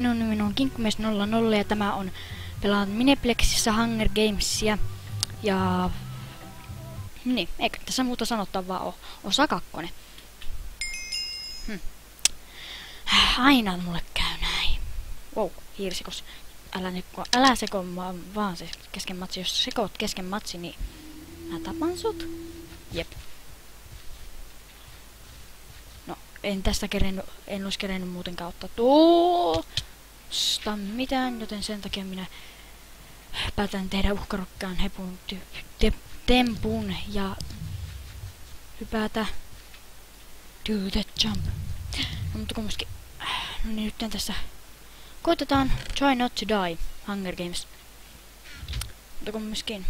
Minun Kinkkumies 00 ja tämä on pelaan Mineplexissä Hunger Gamesia. Ja niin, eikä tässä muuta sanottavaa oo. Osa 2. Aina mulle käy näin. Wow, hiirsikos. Älä sekoon vaan se kesken matsi. Jos sekoot kesken matsi, niin mä tapan sut. Jep. No, en ois kerennyt muutenkaan ottaa tuosta mitään, joten sen takia minä päätän tehdä uhkarokkaan hepun tempun ja hypätä. Do the jump. No, mutta kumminkin. No niin, nyt tässä koitetaan Try Not to Die Hunger Games. Mutta kumminkin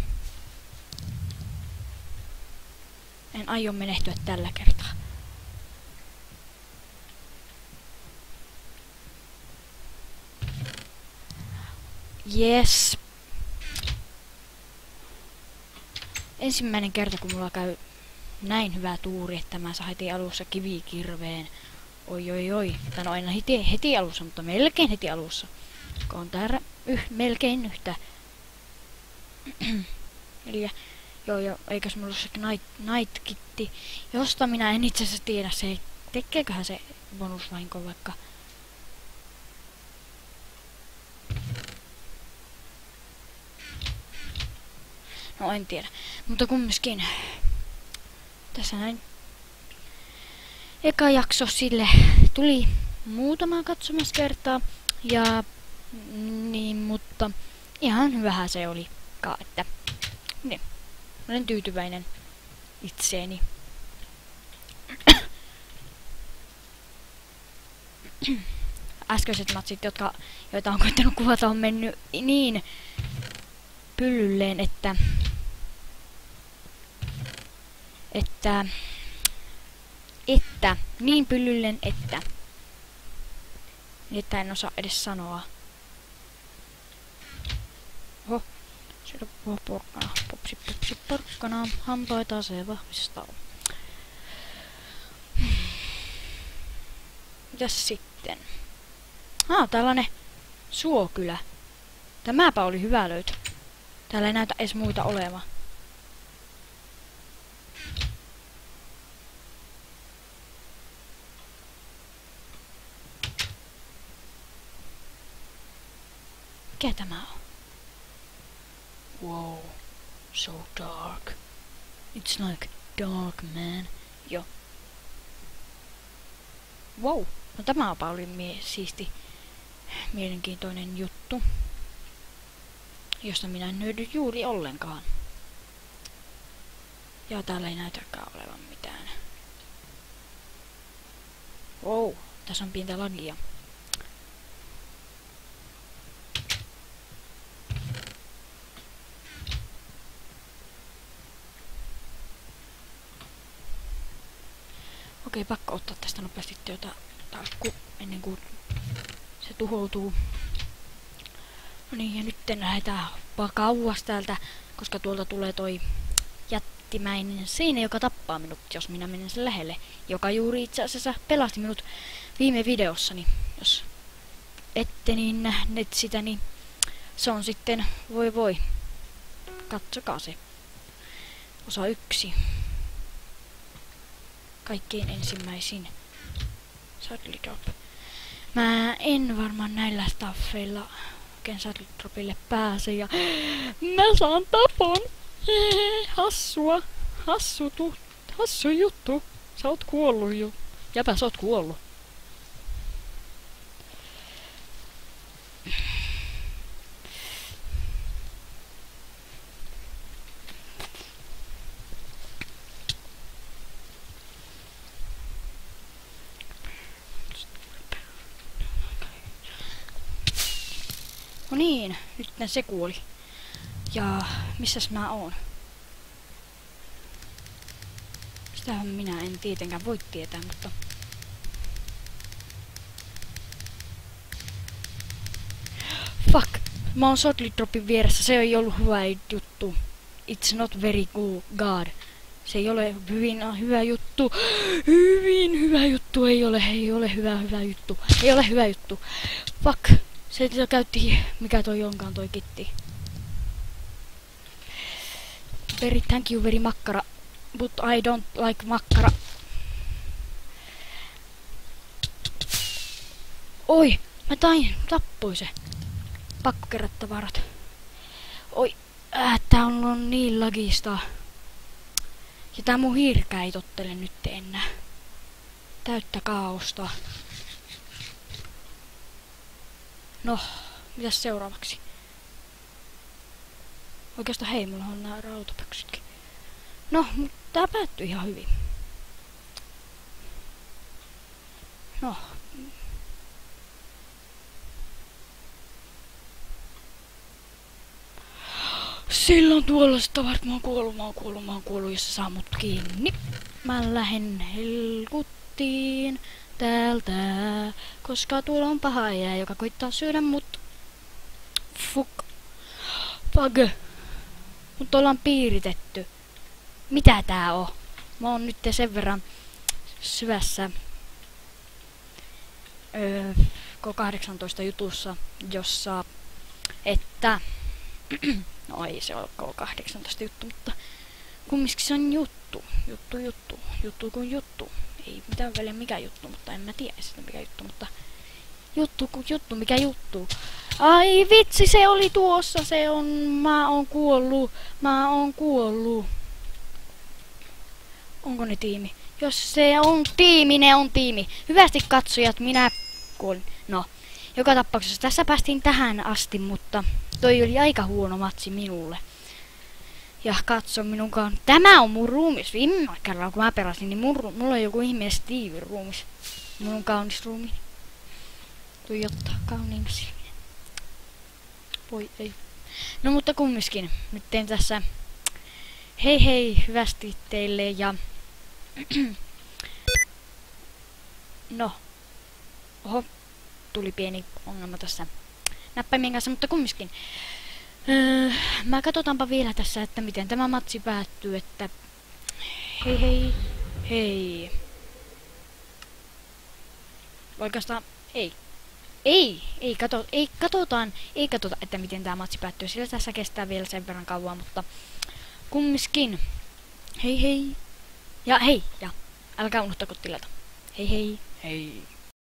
en aio menehtyä tällä kertaa. Yes. Ensimmäinen kerta kun mulla käy näin hyvä tuuri, että mä saan heti alussa kivikirveen. Oi. Tai no aina heti alussa, mutta melkein heti alussa. Kun on täällä melkein yhtä. Eli joo, eikös mulla se night kitti, josta minä en itse asiassa tiedä, se tekeeköhän se bonusvahinko vaikka. No en tiedä, mutta kumminkin tässä näin. Eka jakso sille tuli muutama katsomiskertaa ja niin, mutta ihan hyvähän se oli että niin, olen tyytyväinen itseeni. Äskeiset matsit, joita on koittanut kuvata, on mennyt niin pyllylleen, että niin pyllylleen, että en osaa edes sanoa. Oho, siellä porkkana, popsi porkkana, hampaita se vahvistaa. Mitäs sitten? Tällainen suokylä. Tämäpä oli hyvä löytö. Täällä ei näytä edes muita olevan. Mikä tämä on? Wow, so dark. It's like dark, man. Joo. Wow, no tämäpä oli siisti, mielenkiintoinen juttu, josta minä en hyödy juuri ollenkaan. Ja täällä ei näytäkään olevan mitään. Wow, tässä on pientä lagia. Okei, pakko ottaa tästä nopeasti talkku ennen kuin se tuhoutuu. No niin, ja nyt lähdetään kauas täältä, koska tuolta tulee toi jättimäinen seinä, joka tappaa minut, jos minä menen sen lähelle. Joka juuri itse asiassa pelasti minut viime videossani. Jos ette niin nähneet sitä, niin se on sitten, voi. Katsokaa se. Osa 1. Kaikkein ensimmäisin Saddle Drop. Mä en varmaan näillä staffeilla oikein Saddle Dropille pääse ja mä saan tapon. Hassua. Hassu juttu. Sä oot kuollut jo. Jäpä, sä oot kuollut. No niin, nyt se kuoli. Ja missäs mä oon? Sitähän minä en tietenkään voi tietää, mutta fuck! Mä oon Saddle Dropin vieressä, se ei ollut hyvä juttu. It's not very good. Se ei ole hyvä juttu. Hyvin hyvä juttu. Ei ole hyvä juttu. Ei ole hyvä juttu. Fuck. Se käytti, mikä toi onkaan toi kitti. Thank you very makkara. But I don't like makkara. Oi, mä tappoi se. Pakko kerätä varat. Oi, tää on niin lagista. Ja tää mun hiirkä ei tottele nyt enää. Täyttä kaaosta. No, mitäs seuraavaksi? Oikeastaan hei, mulla on nää rautapöksytkin. No, mutta tää päättyi ihan hyvin. No. Silloin tuollaiset tavarat, mä oon kuollut, jos sä saa mut kiinni. Mä lähden helkuttiin täältä, koska tuolla on paha äijä, joka koittaa syödä mut. Fuck. Fuck. Mut ollaan piiritetty. Mitä tää on? Mä oon nyt sen verran syvässä K18 jutussa, jossa, että no ei se ole K18 juttu, mutta kumminkin se on juttu kuin juttu. Ei mitään väliä mikä juttu, mutta en mä tiedä sitä mikä juttu, mutta juttu kuin juttu, mikä juttu. Ai vitsi, se oli tuossa, mä oon kuollut. Onko ne tiimi? Jos se on tiimi, ne on tiimi. Hyvästi katsojat, minä kuolin. No, joka tapauksessa tässä päästiin tähän asti, mutta toi oli aika huono matsi minulle. Ja katso minunkaan. Tämä on mun ruumis. Viime kerralla kun mä perasin, niin mulla on joku ihmeen Steve ruumis. Minun kaunis ruumi. Tuijottaa kauniin silminen. Voi ei. No mutta kumminkin. Nyt teen tässä hei hyvästi teille ja no. Oho. Tuli pieni ongelma tässä näppäimien kanssa, mutta kumminkin. Mä katsotaanpa vielä tässä, että miten tämä matsi päättyy, että hei. Oikeastaan ei katota, että miten tämä matsi päättyy, sillä tässä kestää vielä sen verran kauan, mutta kumminkin. Hei. Ja älkää unohtako tilata. Hei.